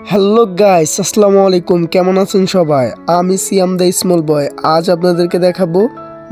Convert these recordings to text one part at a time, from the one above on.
Hello guys, আসসালামু আলাইকুম। কেমন আছেন সবাই? আমি সিয়াম দ্য স্মল বয়। আজ আপনাদেরকে দেখাবো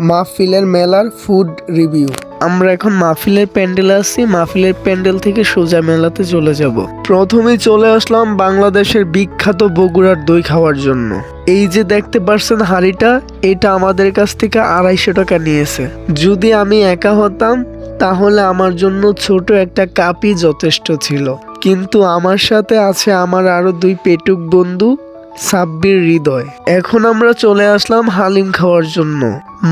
মাহফিলের মেলার ফুড রিভিউ। আমরা এখন মাহফিলের প্যান্ডেলে আছি। মাহফিলের প্যান্ডেল থেকে সোজা মেলাতে চলে যাব। প্রথমেই চলে আসলাম বাংলাদেশের বিখ্যাত বগুড়ার দই খাওয়ার জন্য। এই যে দেখতে পাচ্ছেন হাঁড়িটা, এটা আমাদের কাছ থেকে 250 টাকা নিয়েছে। যদি আমি একা হতাম তাহলে আমার জন্য ছোট একটা কাপই যথেষ্ট ছিল, কিন্তু আমার সাথে আছে আমার আরো 2 পেটুক বন্ধু সাব্বির, হৃদয়। এখন আমরা চলে আসলাম হালিম খাওয়ার জন্য।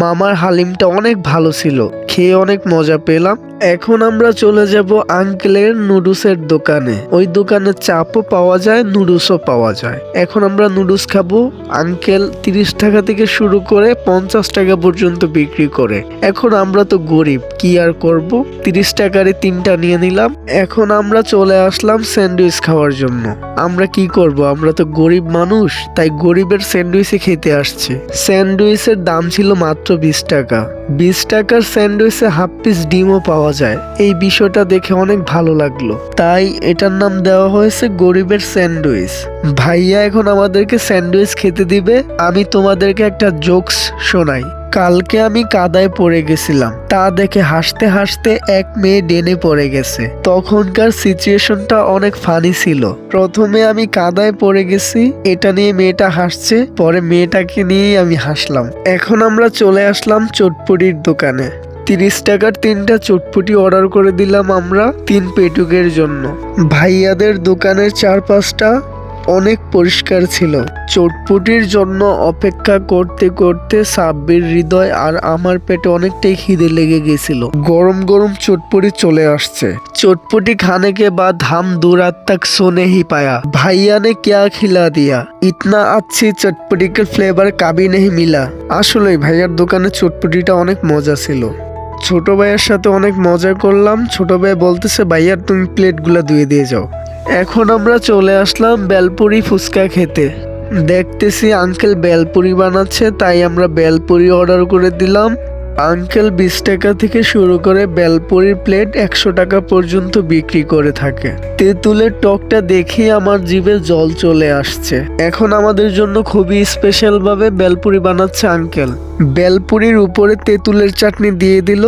মামার হালিমটা অনেক ভালো ছিল, খেয়ে অনেক মজা পেলাম। এখন আমরা চলে যাব আঙ্কেলের নুডলসের দোকানে। ওই দোকানে চাপও পাওয়া যায়, নুডলসও পাওয়া যায়। এখন আমরা নুডলস খাবো। আঙ্কেল 30 টাকা থেকে শুরু করে 50 টাকা পর্যন্ত বিক্রি করে। এখন আমরা তো গরিব, কি আর করব, 30 টাকারে 3টা নিয়ে নিলাম। এখন আমরা চলে আসলাম স্যান্ডউইচ খাওয়ার জন্য। আমরা কি করব, আমরা তো গরিব মানুষ, তাই গরিবের স্যান্ডউইচে খেতে আসছে। স্যান্ডউইচের দাম ছিল মাত্র 20 টাকা। 20 টাকার স্যান্ডউইচে হাফ পিস ডিমও পাওয়া যায়। এই বিষয়টা দেখে অনেক ভালো লাগলো, তাই এটার নাম দেওয়া হয়েছে গরিবের স্যান্ডউইচ। ভাইয়া এখন আমাদেরকে স্যান্ডউইচ খেতে দিবে। আমি তোমাদেরকে একটা জোকস শোনাই। কালকে আমি কাদায় পড়ে গেছিলাম, তা দেখে হাসতে হাসতে এক মেয়ে ডেনে পড়ে গেছে। তখনকার সিচুয়েশনটা অনেক ফানি ছিল। প্রথমে আমি কাদায় পড়ে গেছি, এটা নিয়ে মেয়েটা হাসছে, পরে মেয়েটাকে নিয়েই আমি হাসলাম। এখন আমরা চলে আসলাম চটপটির দোকানে। 30 টাকার 3টা চটপটি অর্ডার করে দিলাম আমরা 3 পেটুকের জন্য। ভাইয়াদের দোকানের চারপাশটা অনেক পরিষ্কার ছিল। চটপটির জন্য অপেক্ষা করতে করতে সাব্বির, হৃদয় আর আমার পেটে অনেকটাই খিদে লেগে গেছিল। গরম গরম চটপটি চলে আসছে। चटपटी खाने के बाद हम दूर रात तक सो नहीं पाया। भैया ने क्या खिला दिया, इतना अच्छी चटपटी के फ्लेवर कभी नहीं मिला। আসলে ভাইয়ার দোকানে চটপটিটা অনেক মজা ছিল। ছোট ভাইয়ের সাথে অনেক মজা করলাম। ছোট ভাই বলতেছে, ভাইয়া তুমি প্লেটগুলো ধুয়ে দিয়ে যাও। এখন আমরা চলে আসলাম বেলপুরি ফুচকা খেতে। দেখতেছি আঙ্কেল বেলপুরি বানাচ্ছে, তাই আমরা বেলপুরি অর্ডার করে দিলাম। আঙ্কেল 20 টাকা থেকে শুরু করে বেলপুরির প্লেট 100 টাকা পর্যন্ত বিক্রি করে থাকে। তেঁতুলের টকটা দেখে আমার জিভে জল চলে আসছে। এখন আমাদের জন্য খুবই স্পেশাল ভাবে বেলপুরি বানাচ্ছে আঙ্কেল। বেলপুরির উপরে তেঁতুলের চাটনি দিয়ে দিল।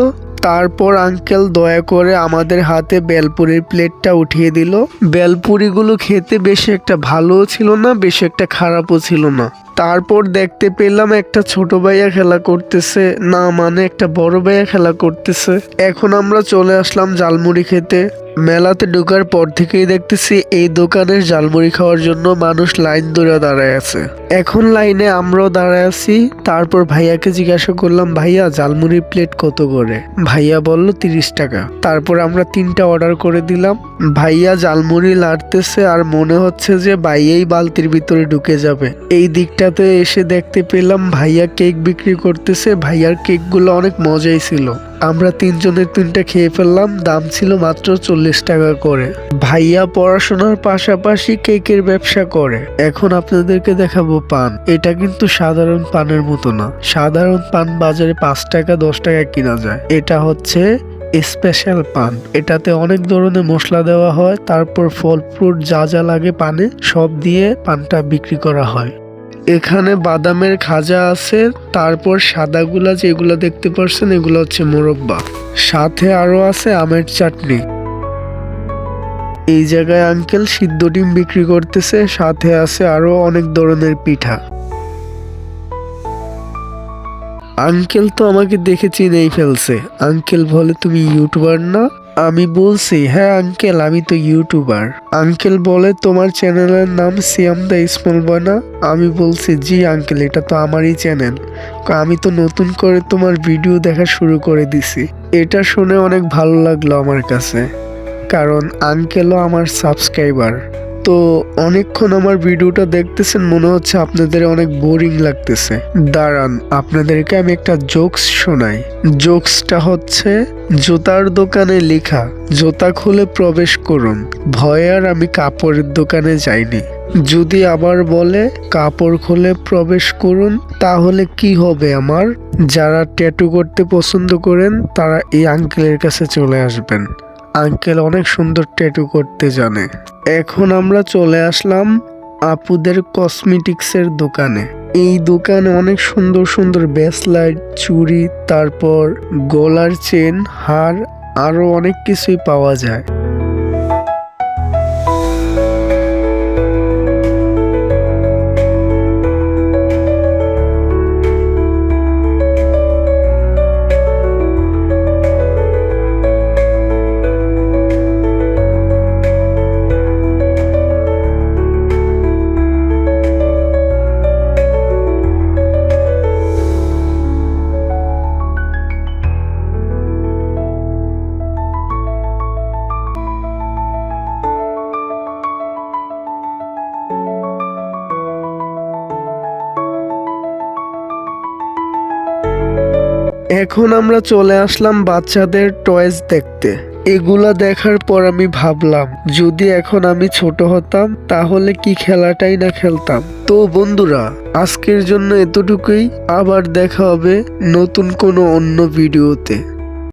তারপর আঙ্কেল দয়া করে আমাদের হাতে বেলপুরির প্লেটটা উঠিয়ে দিল। বেলপুরিগুলো খেতে বেশি একটা ভালোও ছিল না, বেশি একটা খারাপও ছিল না। তারপর দেখতে পেলাম একটা ছোট ভাইয়া খেলা করতেছে, না মানে একটা বড় ভাইয়া খেলা করতেছে। এখন আমরা চলে আসলাম জালমুড়ি খেতে। মেলাতে ঢোকার পর থেকেই দেখতেছি এই দোকানের জালমুড়ি খাওয়ার জন্য মানুষ লাইন ধরে দাঁড়ায় আছে। এখন লাইনে আমরাও দাঁড়ায় আছি। তারপর ভাইয়াকে জিজ্ঞাসা করলাম, ভাইয়া জালমুড়ির প্লেট কত করে? ভাইয়া বলল 30 টাকা। তারপর আমরা 3টা অর্ডার করে দিলাম। ভাইয়া জালমুড়ি লাড়তেছে আর মনে হচ্ছে যে ভাইয়াই বালতির ভিতরে ঢুকে যাবে। এই দিকটাতে এসে দেখতে পেলাম ভাইয়া কেক বিক্রি করতেছে। ভাইয়ার কেকগুলো অনেক মজাই ছিল। আমরা 3জনের 3টা খেয়ে ফেললাম। দাম ছিল মাত্র 40 টাকা করে। ভাইয়া পড়াশোনার পাশাপাশি কেকের ব্যবসা করে। এখন আপনাদেরকে দেখাবো পান। এটা কিন্তু সাধারণ পানের মতো না। সাধারণ পান বাজারে 5 টাকা 10 টাকা কিনা যায়। এটা হচ্ছে স্পেশাল পান। এটাতে অনেক ধরনের মশলা দেওয়া হয়, তারপর ফল ফ্রুট যা যা লাগে পানে সব দিয়ে পানটা বিক্রি করা হয়। এখানে বাদামের খাজা আছে, তারপর সাদাগুলা যেগুলো দেখতে পাচ্ছেন এগুলো হচ্ছে মোরব্বা, সাথে আরো আছে আমের চাটনি। এই জায়গায় আঙ্কেল সিদ্ধ ডিম বিক্রি করতেছে, সাথে আছে আরো অনেক ধরনের পিঠা। আঙ্কেল তো আমাকে দেখে চিনেই ফেলছে। আঙ্কেল বলে, তুমি ইউটিউবার না? আমি বলছি, হ্যাঁ আঙ্কেল আমি তো ইউটিউবার। আঙ্কেল বলে, তোমার চ্যানেলের নাম সিয়াম দ্য স্মল বয় না? আমি বলছি, জি আঙ্কেল এটা তো আমারই চ্যানেল। আমি তো নতুন করে তোমার ভিডিও দেখা শুরু করে দিছি। এটা শুনে অনেক ভালো লাগলো আমার কাছে, কারণ আঙ্কেলও আমার সাবস্ক্রাইবার। তো অনেকক্ষণ আমার ভিডিওটা দেখতেছেন, মনে হচ্ছে আপনাদের অনেক বোরিং লাগতেছে। দাঁড়ান আপনাদেরকে আমি একটা জোকস শোনাই। জোকসটা হচ্ছে, জুতার দোকানে লেখা, জুতা খুলে প্রবেশ করুন। ভয়ে আর আমি কাপড়ের দোকানে যাইনি। যদি আবার বলে কাপড় খুলে প্রবেশ করুন, তাহলে কি হবে আমার? যারা ট্যাটু করতে পছন্দ করেন তারা এই আঙ্কেলের কাছে চলে আসবেন। আঙ্কেল অনেক সুন্দর ট্যাটু করতে জানে। এখন আমরা চলে আসলাম আপুদের কসমেটিক্সের দোকানে। এই দোকানে অনেক সুন্দর সুন্দর ব্রেসলেট, চুড়ি, তারপর গলার চেন, হার, আরো অনেক কিছুই পাওয়া যায়। এখন আমরা চলে আসলাম বাচ্চাদের টয়েস দেখতে। এগুলা দেখার পর আমি ভাবলাম, যদি এখন আমি ছোট হতাম তাহলে কি খেলাটাই না খেলতাম। তো বন্ধুরা, আজকের জন্য এতটুকুই। আবার দেখা হবে নতুন কোনো অন্য ভিডিওতে।